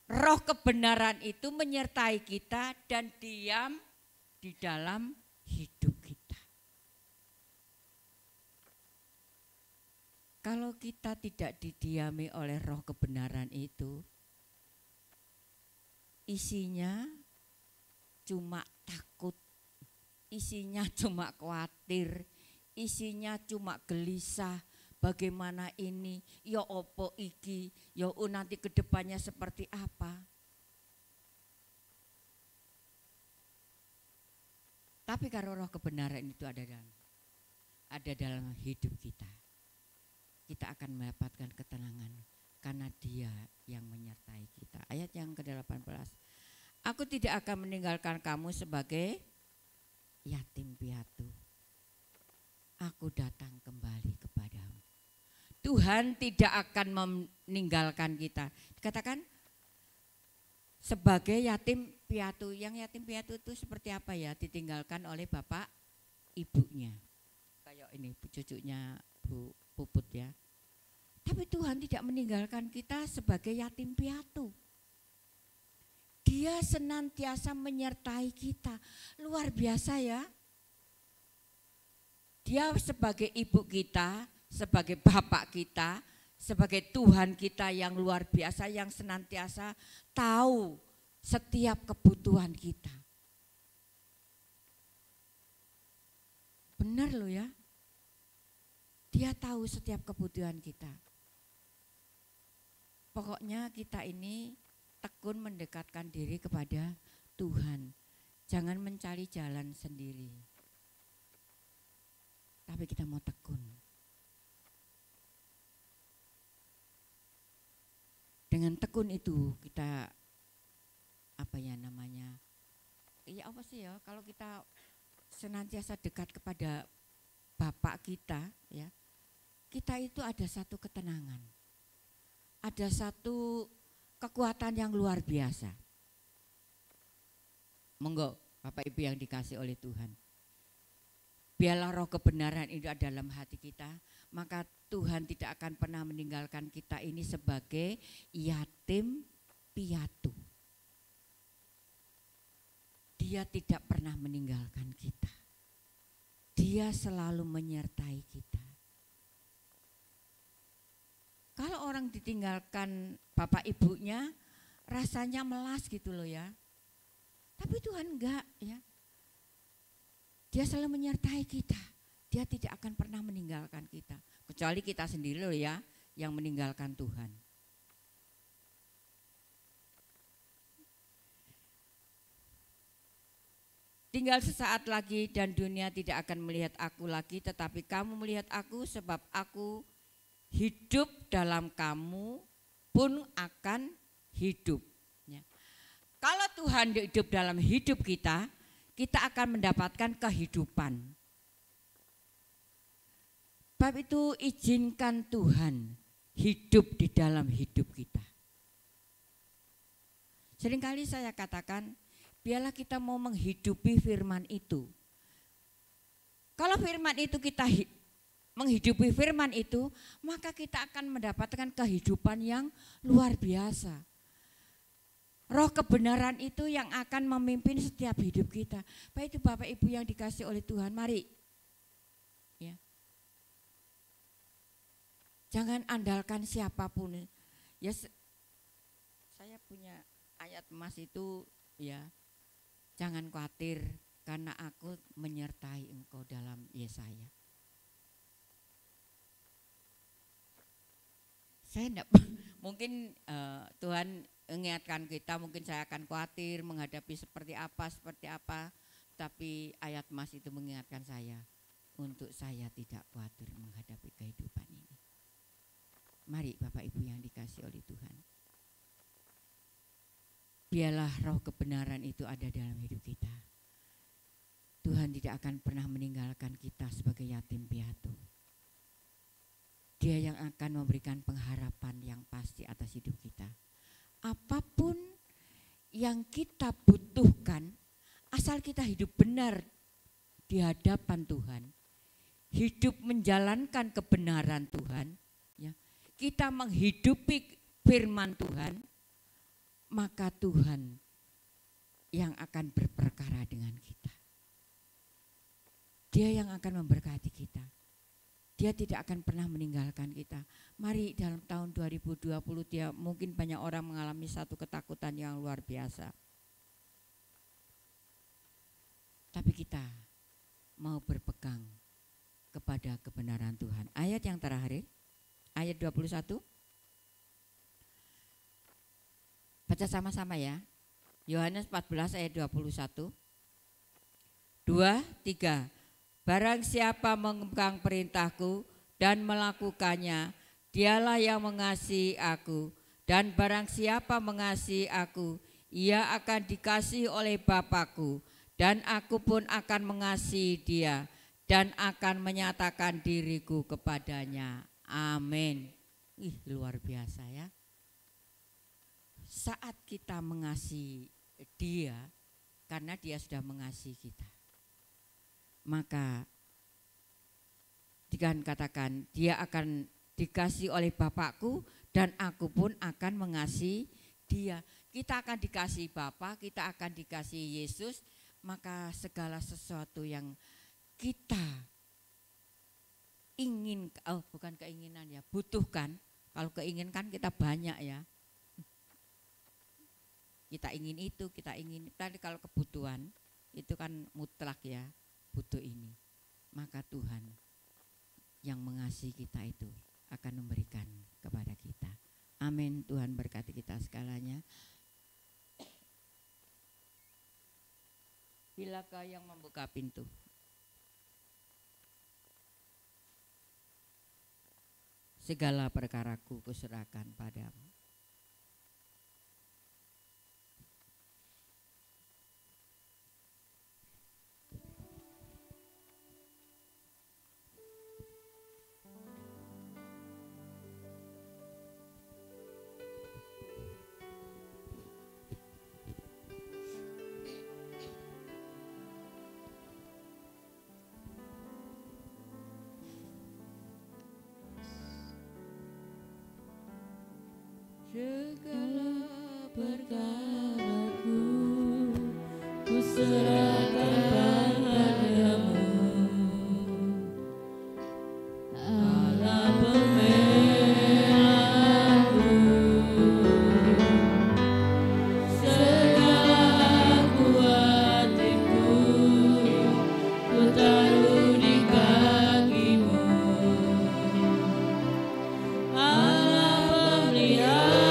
Roh kebenaran itu menyertai kita dan diam di dalam hidup kita. Kalau kita tidak didiami oleh Roh kebenaran itu, isinya cuma takut, isinya cuma khawatir, isinya cuma gelisah. Bagaimana ini, ya opo iki, ya nanti kedepannya seperti apa. Tapi kalau Roh kebenaran itu ada dalam hidup kita, kita akan mendapatkan ketenangan karena Dia yang menyertai kita. Ayat yang ke-18, aku tidak akan meninggalkan kamu sebagai yatim piatu. aku datang kembali kepadamu. Tuhan tidak akan meninggalkan kita. Dikatakan sebagai yatim piatu. Yang yatim piatu itu seperti apa ya? Ditinggalkan oleh bapak ibunya. Kayak ini cucunya Bu Puput ya. Tapi Tuhan tidak meninggalkan kita sebagai yatim piatu. Dia senantiasa menyertai kita. Luar biasa ya. Dia sebagai ibu kita, sebagai bapak kita, sebagai Tuhan kita yang luar biasa, yang senantiasa tahu setiap kebutuhan kita. Benar loh ya. Dia tahu setiap kebutuhan kita. Pokoknya kita ini tekun mendekatkan diri kepada Tuhan. Jangan mencari jalan sendiri. Tapi kita mau tekun. Dengan tekun itu kita ya apa sih ya, kalau kita senantiasa dekat kepada Bapak kita ya, kita itu ada satu ketenangan. Ada satu kekuatan yang luar biasa. Monggo Bapak Ibu yang dikasih oleh Tuhan. Biarlah roh kebenaran itu ada dalam hati kita, maka Tuhan tidak akan pernah meninggalkan kita ini sebagai yatim piatu. Dia tidak pernah meninggalkan kita. Dia selalu menyertai kita. Kalau orang ditinggalkan bapak ibunya, rasanya melas gitu loh ya. Tapi Tuhan enggak ya. Dia selalu menyertai kita. Dia tidak akan pernah meninggalkan kita. Kecuali kita sendiri loh ya yang meninggalkan Tuhan. Tinggal sesaat lagi dan dunia tidak akan melihat aku lagi, tetapi kamu melihat aku sebab aku hidup dalam kamu pun akan hidup. Ya. Kalau Tuhan hidup dalam hidup kita, kita akan mendapatkan kehidupan. Sebab itu izinkan Tuhan hidup di dalam hidup kita. Seringkali saya katakan, biarlah kita mau menghidupi firman itu. Kalau firman itu kita menghidupi firman itu, maka kita akan mendapatkan kehidupan yang luar biasa. Roh kebenaran itu yang akan memimpin setiap hidup kita. Baik itu Bapak Ibu yang dikasih oleh Tuhan, mari. Ya. Jangan andalkan siapapun. Ya, saya punya ayat emas itu ya. Jangan khawatir karena aku menyertai engkau dalam Yesaya. Saya enggak, mungkin Tuhan mengingatkan kita, mungkin saya akan khawatir menghadapi seperti apa, tapi ayat emas itu mengingatkan saya untuk saya tidak khawatir menghadapi kehidupan ini. Mari Bapak Ibu yang dikasih oleh Tuhan. Biarlah roh kebenaran itu ada dalam hidup kita. Tuhan tidak akan pernah meninggalkan kita sebagai yatim piatu. Dia yang akan memberikan pengharapan yang pasti atas hidup kita. Apapun yang kita butuhkan, asal kita hidup benar di hadapan Tuhan, hidup menjalankan kebenaran Tuhan, ya, kita menghidupi firman Tuhan, maka Tuhan yang akan berperkara dengan kita. Dia yang akan memberkati kita. Dia tidak akan pernah meninggalkan kita. Mari dalam tahun 2020 dia mungkin banyak orang mengalami satu ketakutan yang luar biasa. Tapi kita mau berpegang kepada kebenaran Tuhan. Ayat yang terakhir, ayat 21. Baca sama-sama ya. Yohanes 14 ayat 21. 2, 3. Barang siapa memegang perintahku dan melakukannya, dialah yang mengasihi aku. Dan barang siapa mengasihi aku, ia akan dikasihi oleh Bapa-Ku. Dan aku pun akan mengasihi dia dan akan menyatakan diriku kepadanya. Amin. Luar biasa ya. Saat kita mengasihi Dia, karena Dia sudah mengasihi kita, maka dikatakan Dia akan dikasihi oleh Bapakku dan aku pun akan mengasihi Dia. Kita akan dikasihi Bapa, kita akan dikasihi Yesus, maka segala sesuatu yang kita ingin, bukan keinginan ya, butuhkan. Kalau keinginkan kita banyak ya. Kita ingin itu, kita ingin. Tadi kalau kebutuhan itu kan mutlak ya, butuh ini. Maka Tuhan yang mengasihi kita itu akan memberikan kepada kita. Amin. Tuhan berkati kita segalanya. Bilakah yang membuka pintu? Segala perkaraku kuserahkan padamu. Segala perkaraku kuserahkan padamu, Allah pemeliharaku. Segala kuatiku ku taruh di kakimu, Allah pemelihara.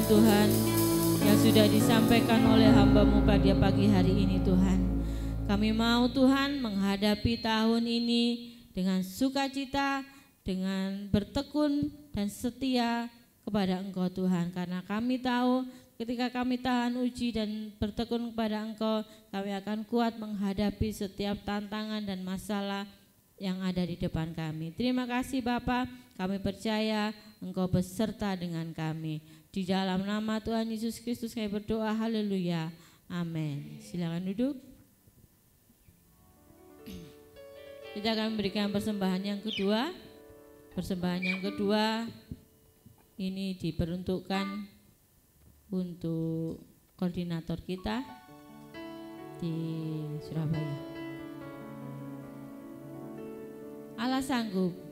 Tuhan yang sudah disampaikan oleh hamba-Mu pada pagi hari ini Tuhan. Kami mau Tuhan menghadapi tahun ini dengan sukacita, dengan bertekun dan setia kepada Engkau Tuhan. Karena kami tahu ketika kami tahan uji dan bertekun kepada Engkau, kami akan kuat menghadapi setiap tantangan dan masalah yang ada di depan kami. Terima kasih Bapa, kami percaya Engkau beserta dengan kami. Di dalam nama Tuhan Yesus Kristus kami berdoa, haleluya, amin. Silakan duduk. Kita akan memberikan persembahan yang kedua. Persembahan yang kedua ini diperuntukkan untuk koordinator kita di Surabaya. Allah sanggup.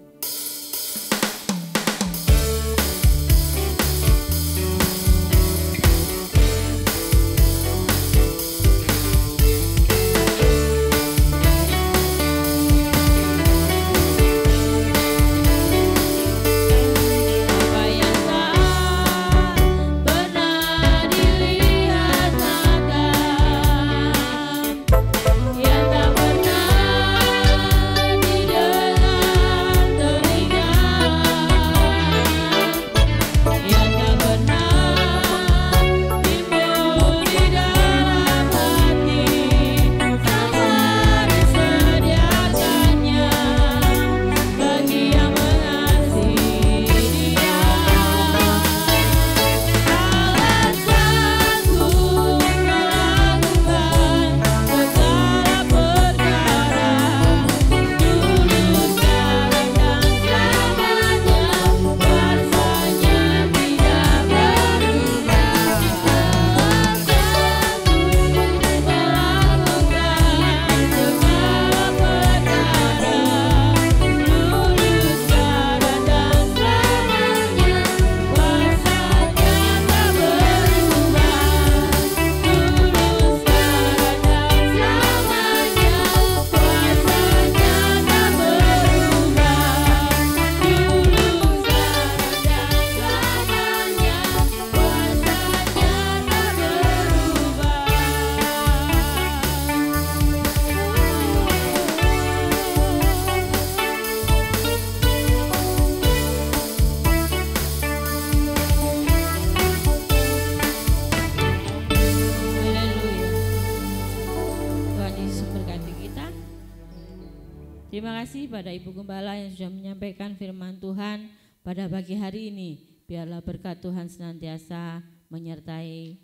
Terima kasih pada Ibu Gembala yang sudah menyampaikan firman Tuhan pada pagi hari ini. Biarlah berkat Tuhan senantiasa menyertai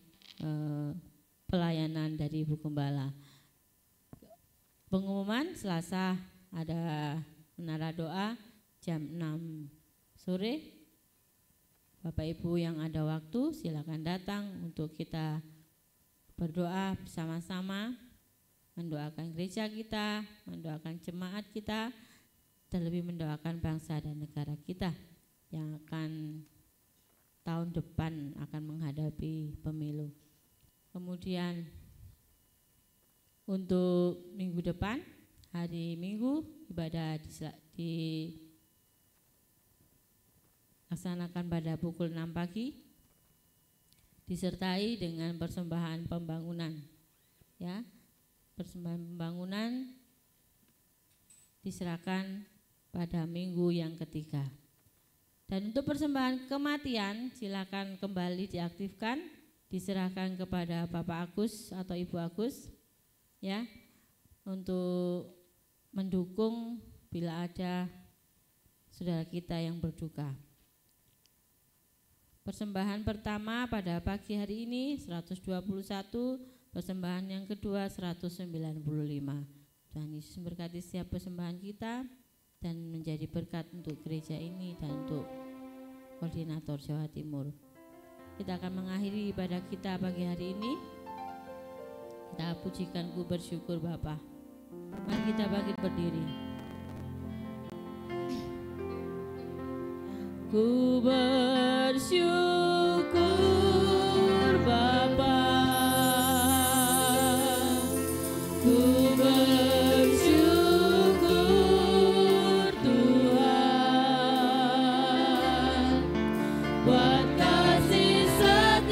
pelayanan dari Ibu Gembala. Pengumuman Selasa ada menara doa jam 6 sore. Bapak Ibu yang ada waktu silakan datang untuk kita berdoa bersama-sama, mendoakan gereja kita, mendoakan jemaat kita, terlebih mendoakan bangsa dan negara kita yang akan tahun depan akan menghadapi pemilu. Kemudian untuk minggu depan, hari Minggu ibadah dilaksanakan pada pukul 6 pagi, disertai dengan persembahan pembangunan, ya. Persembahan pembangunan diserahkan pada minggu yang ketiga. Dan untuk persembahan kematian silakan kembali diaktifkan, diserahkan kepada Bapak Agus atau Ibu Agus, ya, untuk mendukung bila ada saudara kita yang berduka. Persembahan pertama pada pagi hari ini 121, persembahan yang kedua 195. Tuhan Yesus memberkati setiap persembahan kita dan menjadi berkat untuk gereja ini dan untuk koordinator Jawa Timur. Kita akan mengakhiri ibadah kita pagi hari ini. Kita pujikan Ku Bersyukur Bapa. Mari kita bangkit berdiri. Ku bersyukur Bapa. Ku bersyukur Tuhan buat kasih setia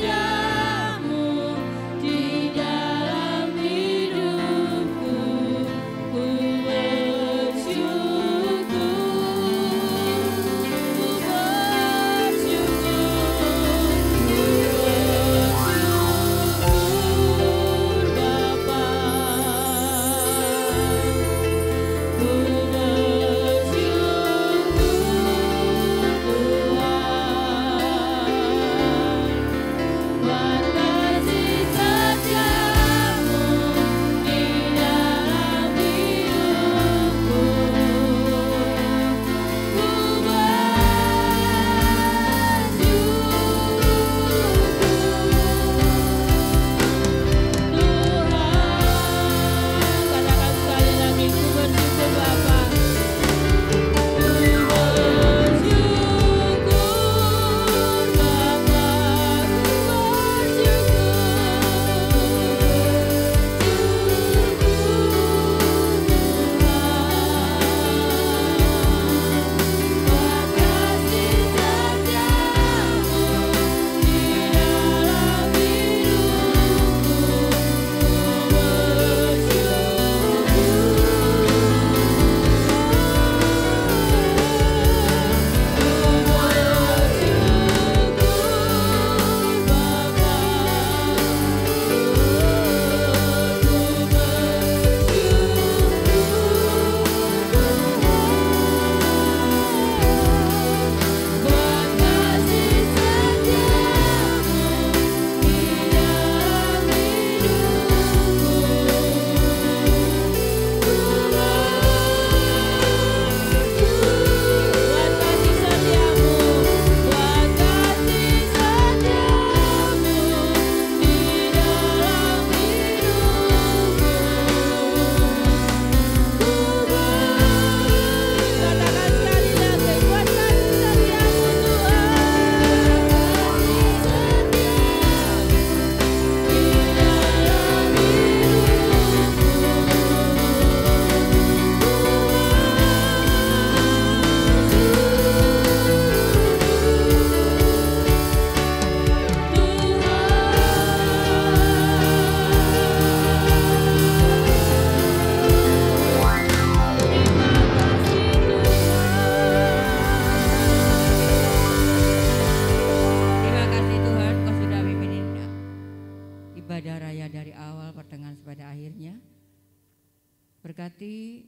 Berkati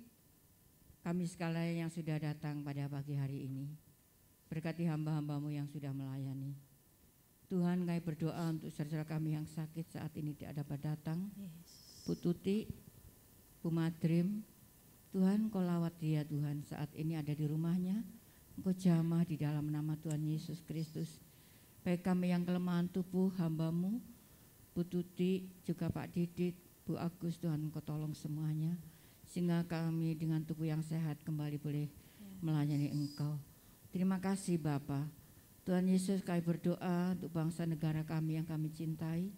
kami sekalian yang sudah datang pada pagi hari ini. Berkati hamba-hambamu yang sudah melayani. Tuhan, kami berdoa untuk saudara kami yang sakit saat ini tidak dapat datang. Bu Tuti, Bu Madrim, Tuhan Kau lawat dia Tuhan saat ini ada di rumahnya. Engkau jamah di dalam nama Tuhan Yesus Kristus. Baik kami yang kelemahan tubuh hambamu, Bu Tuti, juga Pak Didit, Bu Agus, Tuhan Engkau tolong semuanya. Sehingga kami dengan tubuh yang sehat kembali boleh melayani Engkau. Terima kasih Bapa. Tuhan Yesus, kami berdoa untuk bangsa negara kami yang kami cintai.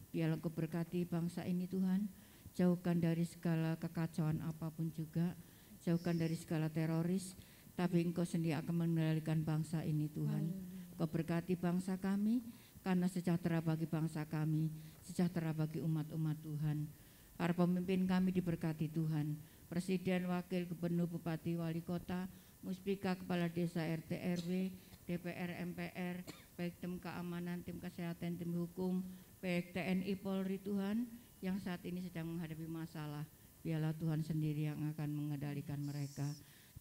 Biarlah Engkau berkati bangsa ini Tuhan. Jauhkan dari segala kekacauan apapun juga. Jauhkan dari segala teroris. Tapi Engkau sendiri akan mengendalikan bangsa ini Tuhan. Engkau berkati bangsa kami. Karena sejahtera bagi bangsa kami. Sejahtera bagi umat-umat Tuhan. Para pemimpin kami diberkati Tuhan. Presiden, Wakil, Gubernur, Bupati, Wali Kota, Muspika, Kepala Desa, RT, RW, DPR, MPR, baik tim keamanan, tim kesehatan, tim hukum, baik TNI, Polri Tuhan, yang saat ini sedang menghadapi masalah. Biarlah Tuhan sendiri yang akan mengendalikan mereka.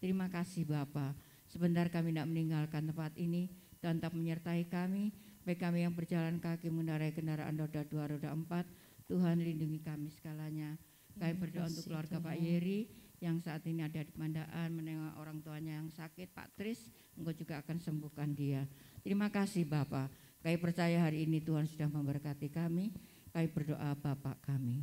Terima kasih Bapa. Sebentar kami tidak meninggalkan tempat ini dan tetap menyertai kami, baik kami yang berjalan kaki mengendarai kendaraan roda 2, roda 4. Tuhan lindungi kami segalanya. Kami berdoa untuk keluarga Pak Yeri yang saat ini ada di Pandaan menengok orang tuanya yang sakit, Pak Tris, Engkau juga akan sembuhkan dia. Terima kasih Bapak. Kami percaya hari ini Tuhan sudah memberkati kami. Kami berdoa Bapak kami.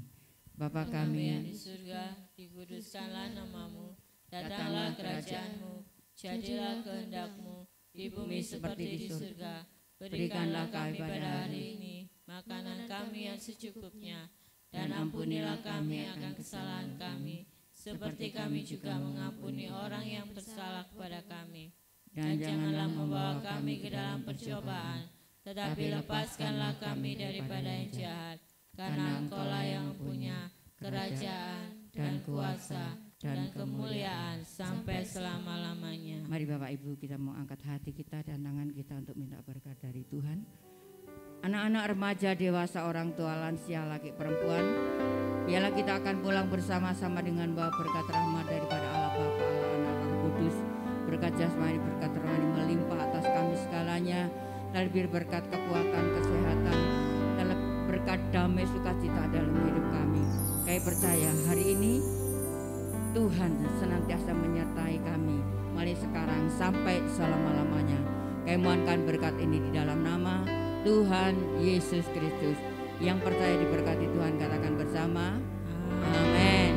Bapak kami yang di surga, dikuduskanlah namamu, datanglah kerajaanmu, jadilah kehendak-Mu di bumi seperti di surga. Berikanlah kami pada hari ini makanan kami yang secukupnya, dan ampunilah kami akan kesalahan kami, seperti kami juga mengampuni orang yang bersalah kepada kami. Dan janganlah membawa kami ke dalam percobaan, tetapi lepaskanlah kami daripada yang jahat, karena Engkau-lah yang punya kerajaan dan kuasa dan kemuliaan sampai selama-lamanya. Mari Bapak Ibu kita mau angkat hati kita dan tangan kita untuk minta berkat dari Tuhan. Anak-anak, remaja, dewasa, orang tua, lansia, laki, perempuan, biarlah kita akan pulang bersama-sama dengan bawa berkat rahmat daripada Allah Bapa, Allah Anak, Allah Kudus. Berkat jasmani, berkat rohani melimpah atas kami segalanya. Lebih berkat kekuatan, kesehatan, dan berkat damai sukacita dalam hidup kami. Kami percaya hari ini Tuhan senantiasa menyertai kami mulai sekarang sampai selama-lamanya. Kami mohonkan berkat ini di dalam nama Tuhan Yesus Kristus. Yang percaya diberkati Tuhan katakan bersama amin.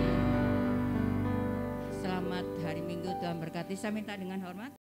Selamat hari Minggu, Tuhan berkati. Saya minta dengan hormat